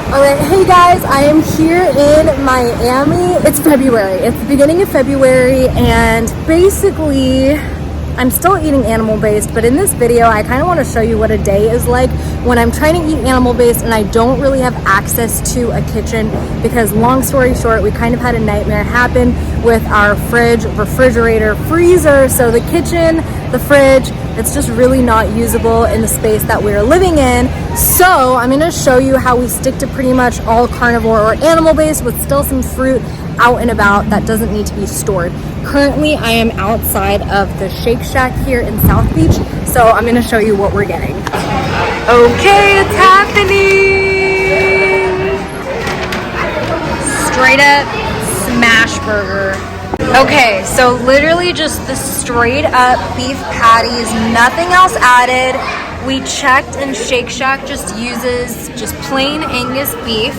Alright, hey guys, I am here in Miami. It's February. It's the beginning of February, and basically I'm still eating animal-based, but in this video I kind of want to show you what a day is like when I'm trying to eat animal-based and I don't really have access to a kitchen, because long story short, we kind of had a nightmare happen with our fridge, refrigerator, freezer. So the kitchen, the fridge, it's just really not usable in the space that we're living in. So I'm going to show you how we stick to pretty much all carnivore or animal-based with still some fruit out and about that doesn't need to be stored. Currently, I am outside of the Shake Shack here in South Beach, so I'm going to show you what we're getting. Okay, it's happening! Straight up smash burger. Okay, so literally just the straight up beef patties, nothing else added. We checked, and Shake Shack just uses just plain Angus beef,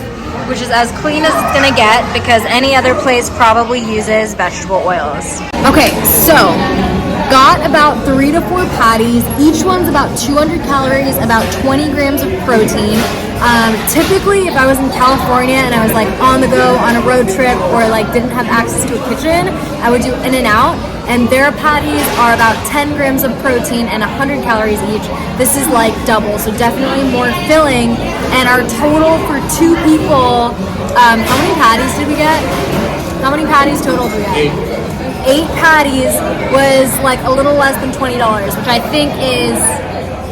which is as clean as it's gonna get because any other place probably uses vegetable oils. Okay, so got about 3 to 4 patties. Each one's about 200 calories, about 20 grams of protein. Typically, if I was in California and I was like on the go on a road trip or like didn't have access to a kitchen, I would do In-N-Out, and their patties are about 10 grams of protein and 100 calories each. This is like double, so definitely more filling. And our total for 2 people, how many patties did we get? How many patties total did we get? 8 patties was like a little less than $20, which I think is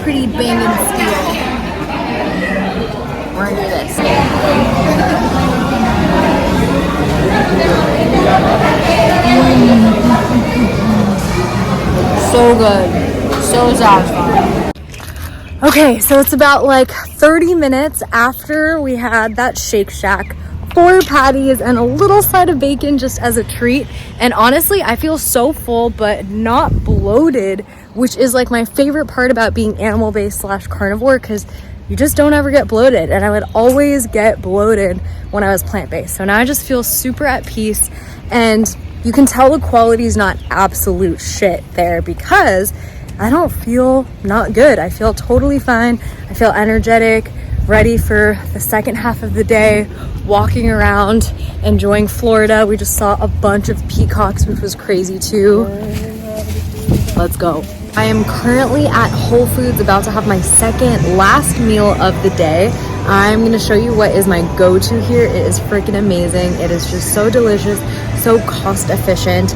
pretty bang and steal. We're gonna do this. So good. So satisfying. Okay, so it's about like 30 minutes after we had that Shake Shack. 4 patties and a little side of bacon just as a treat. And honestly, I feel so full but not bloated, which is like my favorite part about being animal-based / carnivore, because you just don't ever get bloated, and I would always get bloated when I was plant-based. So now I just feel super at peace, and you can tell the quality is not absolute shit there because I don't feel not good. I feel totally fine. I feel energetic, ready for the second half of the day, walking around, enjoying Florida. We just saw a bunch of peacocks, which was crazy too. Let's go. I am currently at Whole Foods about to have my second last meal of the day. I'm going to show you what is my go-to here. It is freaking amazing. It is just so delicious, so cost efficient.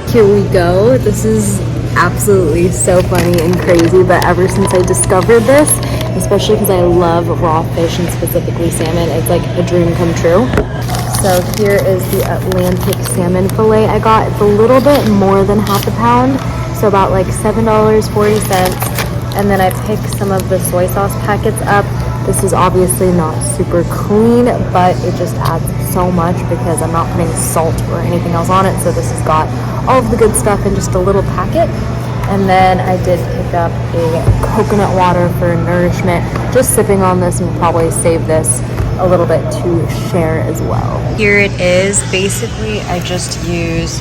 Here we go. This is absolutely so funny and crazy, but ever since I discovered this, especially because I love raw fish and specifically salmon, it's like a dream come true. So here is the Atlantic salmon fillet I got. It's a little bit more than half a pound, so about like $7.40. And then I picked some of the soy sauce packets up. This is obviously not super clean, but it just adds so much because I'm not putting salt or anything else on it. So this has got all of the good stuff in just a little packet. And then I did pick up a coconut water for nourishment. Just sipping on this, and we'll probably save this a little bit to share as well. Here it is. Basically, I just use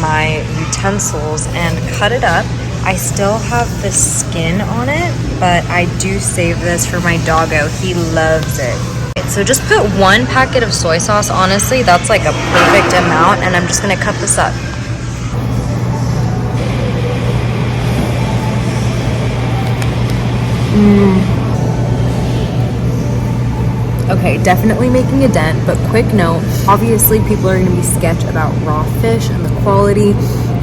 my utensils and cut it up. I still have the skin on it, but I do save this for my doggo. He loves it. So just put 1 packet of soy sauce. Honestly, that's like a perfect amount, and I'm just gonna cut this up. Okay, definitely making a dent, but quick note, obviously people are going to be sketch about raw fish and the quality.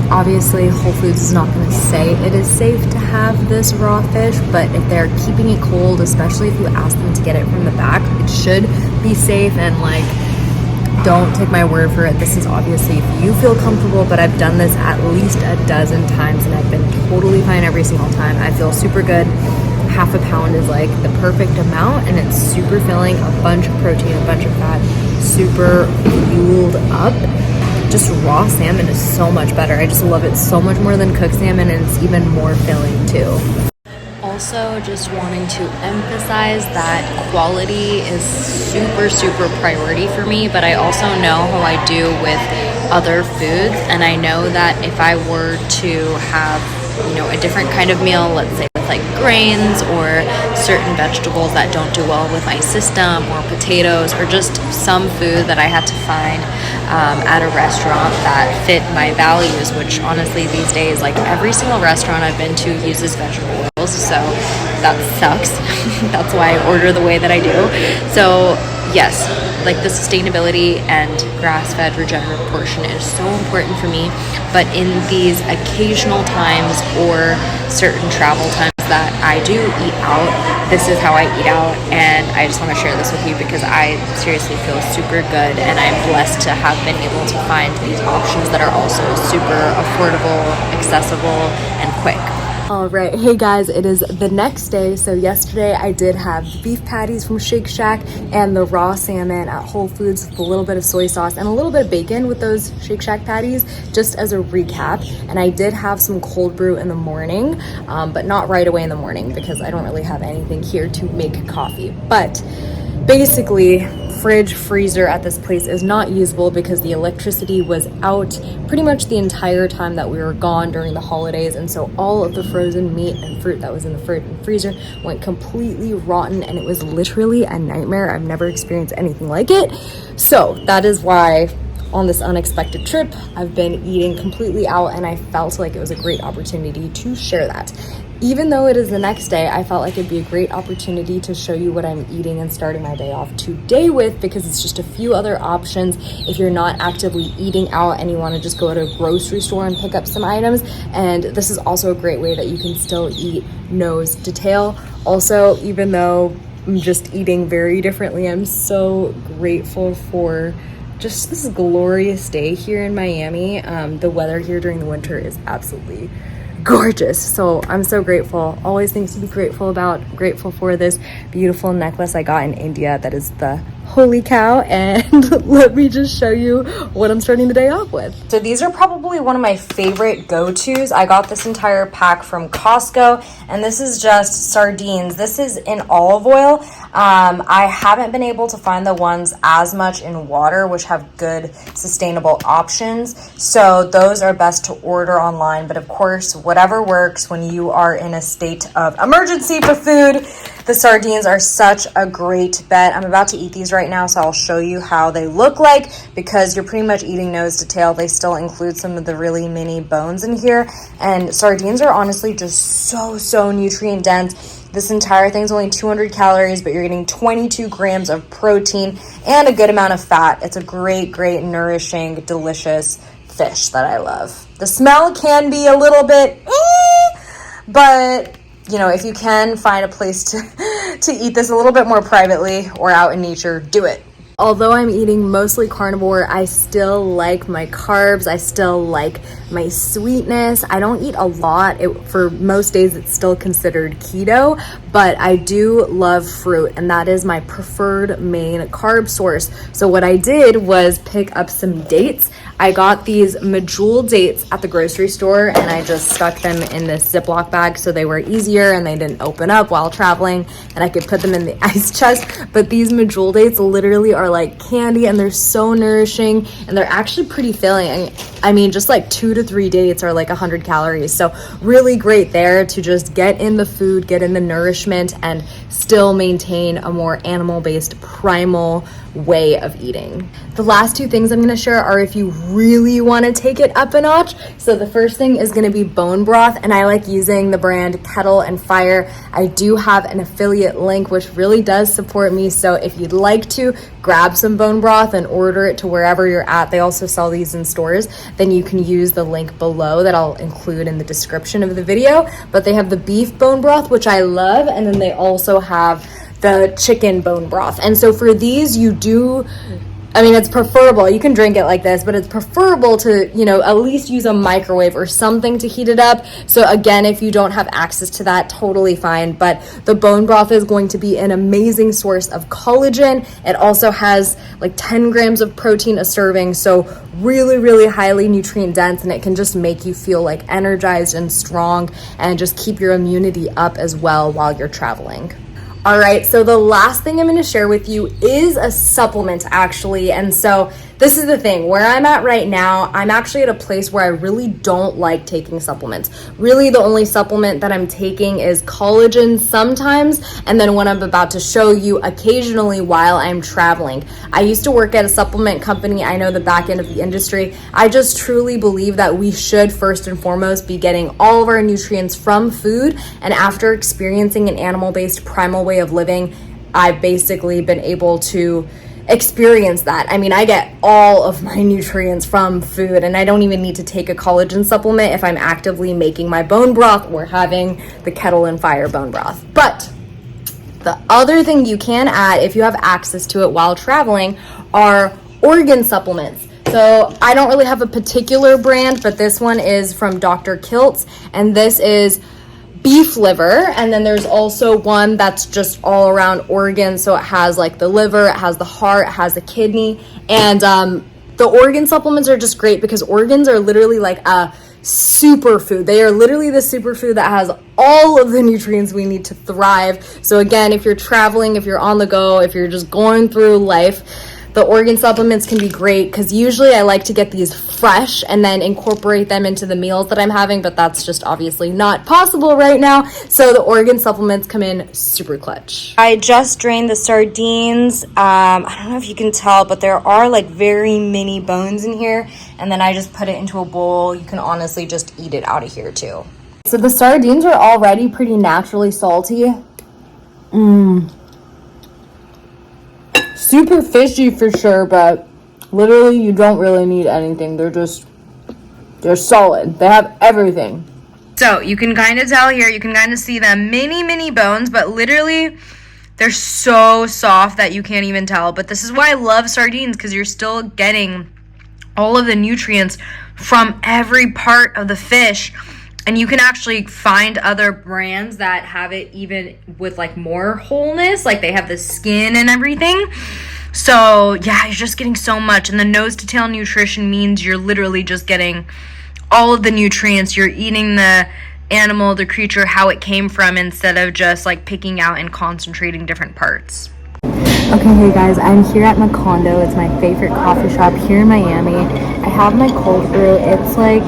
Obviously, Whole Foods is not going to say it is safe to have this raw fish, but if they're keeping it cold, especially if you ask them to get it from the back, it should be safe. And like, don't take my word for it. This is obviously if you feel comfortable, but I've done this at least a dozen times and I've been totally fine every single time. I feel super good. Half a pound is like the perfect amount, and it's super filling, a bunch of protein, a bunch of fat, super fueled up. Just raw salmon is so much better. I just love it so much more than cooked salmon, and it's even more filling too. Also, just wanting to emphasize that quality is super priority for me, but I also know how I do with other foods, and I know that if I were to have you know, a different kind of meal, let's say with like grains or certain vegetables that don't do well with my system, or potatoes, or just some food that I had to find at a restaurant that fit my values, which honestly these days, like every single restaurant I've been to uses vegetable oils, so that sucks. That's why I order the way that I do. So yes, like the sustainability and grass-fed regenerative portion is so important for me, but in these occasional times or certain travel times that I do eat out, this is how I eat out, and I just want to share this with you because I seriously feel super good, and I'm blessed to have been able to find these options that are also super affordable, accessible, and quick. All right, hey guys, it is the next day. So yesterday I did have the beef patties from Shake Shack and the raw salmon at Whole Foods with a little bit of soy sauce and a little bit of bacon with those Shake Shack patties, just as a recap. And I did have some cold brew in the morning, but not right away in the morning because I don't really have anything here to make coffee. But basically, fridge, freezer at this place is not usable because the electricity was out pretty much the entire time that we were gone during the holidays, and so all of the frozen meat and fruit that was in the fridge and freezer went completely rotten, and it was literally a nightmare. I've never experienced anything like it. So that is why on this unexpected trip I've been eating completely out, and I felt like it was a great opportunity to share that. Even though it is the next day, I felt like it'd be a great opportunity to show you what I'm eating and starting my day off today with, because it's just a few other options if you're not actively eating out and you want to just go to a grocery store and pick up some items. And this is also a great way that you can still eat nose to tail. Also, even though I'm just eating very differently, I'm so grateful for just this glorious day here in Miami. The weather here during the winter is absolutely gorgeous, so I'm so grateful. Always things to be grateful about. Grateful for this beautiful necklace I got in India that is the holy cow, and let me just show you what I'm starting the day off with. So these are probably one of my favorite go-tos. I got this entire pack from Costco, and this is just sardines. This is in olive oil. I haven't been able to find the ones as much in water, which have good sustainable options, so those are best to order online. But of course, whatever works when you are in a state of emergency for food, the sardines are such a great bet. I'm about to eat these right now, so I'll show you how they look like, because you're pretty much eating nose to tail. They still include some of the really mini bones in here, and sardines are honestly just so nutrient dense. This entire thing's only 200 calories, but you're getting 22 grams of protein and a good amount of fat. It's a great, nourishing, delicious fish that I love. The smell can be a little bit, but you know, if you can find a place to eat this a little bit more privately or out in nature, do it. Although I'm eating mostly carnivore, I still like my carbs. I still like my sweetness. I don't eat a lot. For most days, it's still considered keto, but I do love fruit, and that is my preferred main carb source. So what I did was pick up some dates. I got these medjool dates at the grocery store, and I just stuck them in this Ziploc bag so they were easier and they didn't open up while traveling, and I could put them in the ice chest. But these medjool dates literally are like candy, and they're so nourishing, and they're actually pretty filling. I mean, just like 2 to 3 dates are like 100 calories. So really great there to just get in the food, get in the nourishment, and still maintain a more animal-based primal way of eating. The last two things I'm going to share are if you really want to take it up a notch. So the first thing is going to be bone broth, and I like using the brand Kettle and Fire. I do have an affiliate link which really does support me, so if you'd like to grab some bone broth and order it to wherever you're at, they also sell these in stores, then you can use the link below that I'll include in the description of the video. But they have the beef bone broth, which I love, and then they also have the chicken bone broth. And so for these, it's preferable, you can drink it like this, but it's preferable to, at least use a microwave or something to heat it up. So again, if you don't have access to that, totally fine. But the bone broth is going to be an amazing source of collagen. It also has like 10 grams of protein a serving. So really highly nutrient dense, and it can just make you feel like energized and strong and just keep your immunity up as well while you're traveling. All right, so the last thing I'm going to share with you is a supplement, actually. And so this is the thing, where I'm at right now, I'm actually at a place where I really don't like taking supplements. Really, the only supplement that I'm taking is collagen sometimes, and then when I'm about to show you, occasionally while I'm traveling. I used to work at a supplement company. I know the back end of the industry. I just truly believe that we should first and foremost be getting all of our nutrients from food, and after experiencing an animal-based primal way of living, I've basically been able to experience that. I mean, I get all of my nutrients from food, and I don't even need to take a collagen supplement if I'm actively making my bone broth or having the Kettle and Fire bone broth. But the other thing you can add if you have access to it while traveling are organ supplements. So I don't really have a particular brand, but this one is from Dr. Kiltz, and this is beef liver, and then there's also one that's just all around organs. So it has like the liver, it has the heart, it has the kidney, and the organ supplements are just great because organs are literally like a superfood. They are literally the superfood that has all of the nutrients we need to thrive. So again, if you're traveling, if you're on the go, if you're just going through life, the organ supplements can be great because usually I like to get these fresh and then incorporate them into the meals that I'm having, but that's just obviously not possible right now. So the organ supplements come in super clutch. I just drained the sardines. I don't know if you can tell, but there are like very mini bones in here. And then I just put it into a bowl. You can honestly just eat it out of here too. So the sardines are already pretty naturally salty. Super fishy for sure, but literally you don't really need anything. They're solid. They have everything. So you can kind of tell here, you can kind of see the mini bones, but literally they're so soft that you can't even tell. But this is why I love sardines, because you're still getting all of the nutrients from every part of the fish. And you can actually find other brands that have it even with like more wholeness, like they have the skin and everything. So yeah, you're just getting so much. And the nose to tail nutrition means you're literally just getting all of the nutrients. You're eating the animal, the creature, how it came from, instead of just like picking out and concentrating different parts. Okay, hey guys, I'm here at my condo. It's my favorite coffee shop here in Miami. I have my cold brew. It's like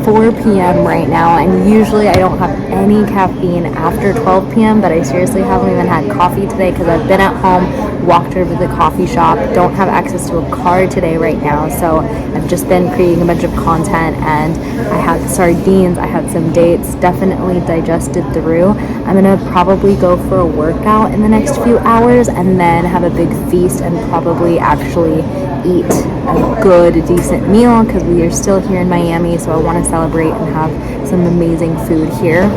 4 p.m. right now, and usually I don't have any caffeine after 12 p.m., but I seriously haven't even had coffee today because I've been at home, walked over to the coffee shop, don't have access to a car today right now, so I've just been creating a bunch of content, and I had sardines, I had some dates, definitely digested through. I'm gonna probably go for a workout in the next few hours and then have a big feast and probably actually eat a good, decent meal because we are still here in Miami, so I want to celebrate and have some amazing food here.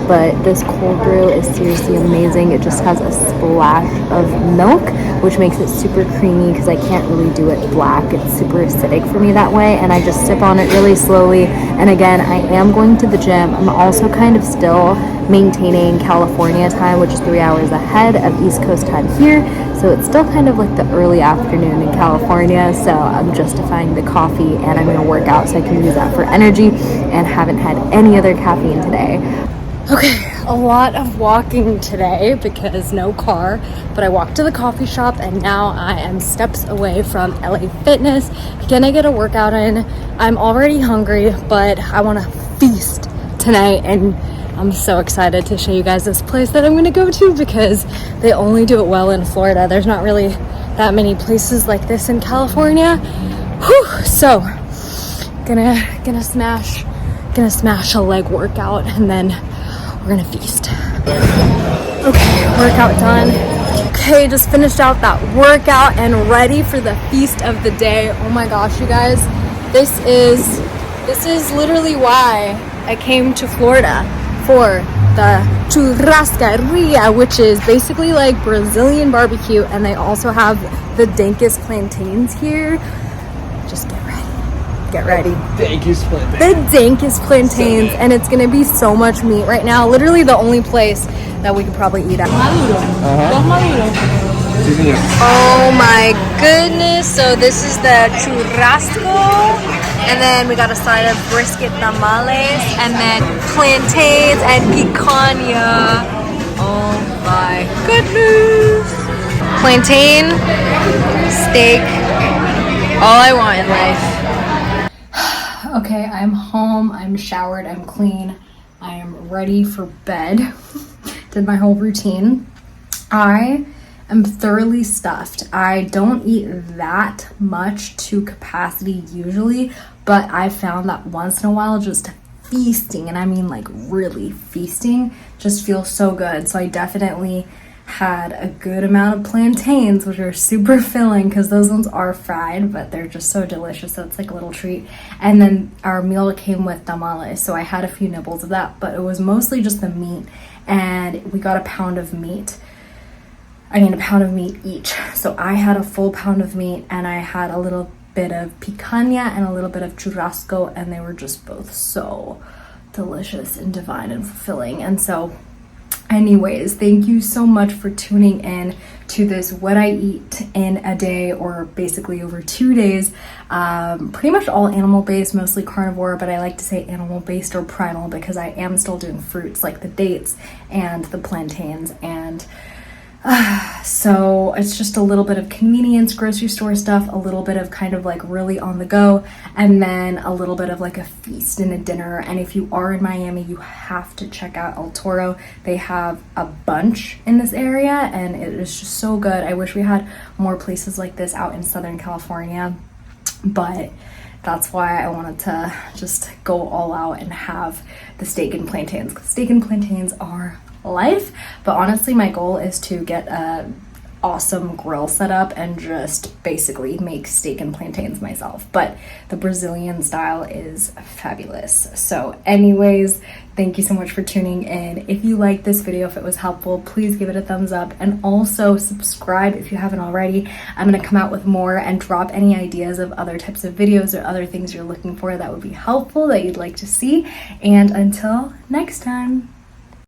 But this cold brew is seriously amazing. It just has a splash of milk, which makes it super creamy because I can't really do it black. It's super acidic for me that way, and I just sip on it really slowly. And again, I am going to the gym. I'm also kind of still maintaining California time, which is 3 hours ahead of East Coast time here. So it's still kind of like the early afternoon in California. So I'm justifying the coffee, and I'm going to work out so I can use that for energy, and haven't had any other caffeine today. Okay, a lot of walking today because no car, but I walked to the coffee shop and now I am steps away from LA Fitness. Gonna get a workout in. I'm already hungry, but I want to feast tonight, and I'm so excited to show you guys this place that I'm gonna go to because they only do it well in Florida. There's not really that many places like this in California. Whew, so gonna smash a leg workout, and then we're gonna feast. Okay, workout done. Okay, just finished out that workout and ready for the feast of the day. Oh my gosh, you guys, this is literally why I came to Florida, for the Churrascaria, which is basically like Brazilian barbecue, and they also have the dankest plantains here. Just get ready. Dankest plantains. The dankest plantains, and it's gonna be so much meat right now. Literally the only place that we could probably eat at. Oh my goodness. So this is the churrasco, and then we got a side of brisket tamales, and then plantains and picanha. Oh my goodness. Plantain, steak, all I want in life. Okay, I'm home, I'm showered, I'm clean, I am ready for bed. Did my whole routine. I am thoroughly stuffed. I don't eat that much to capacity usually, but I found that once in a while just feasting, and I mean like really feasting, just feels so good. So I definitely had a good amount of plantains, which are super filling because those ones are fried, but they're just so delicious. So it's like a little treat. And then our meal came with tamales, so I had a few nibbles of that, but it was mostly just the meat. And we got a pound of meat each. So I had a full pound of meat, and I had a little bit of picanha and a little bit of churrasco, and they were just both so delicious and divine and fulfilling. And so anyways, thank you so much for tuning in to this what I eat in a day, or basically over 2 days. Pretty much all animal based, mostly carnivore, but I like to say animal based or primal because I am still doing fruits like the dates and the plantains, and so it's just a little bit of convenience grocery store stuff, a little bit of kind of like really on the go, and then a little bit of like a feast and a dinner. And if you are in Miami, you have to check out El Toro. They have a bunch in this area, and it is just so good. I wish we had more places like this out in Southern California, but that's why I wanted to just go all out and have the steak and plantains, because steak and plantains are life. But honestly, my goal is to get a awesome grill set up and just basically make steak and plantains myself, but the Brazilian style is fabulous. So anyways, thank you so much for tuning in. If you liked this video, if it was helpful, please give it a thumbs up, and also subscribe if you haven't already. I'm going to come out with more and drop any ideas of other types of videos or other things you're looking for that would be helpful that you'd like to see. And until next time.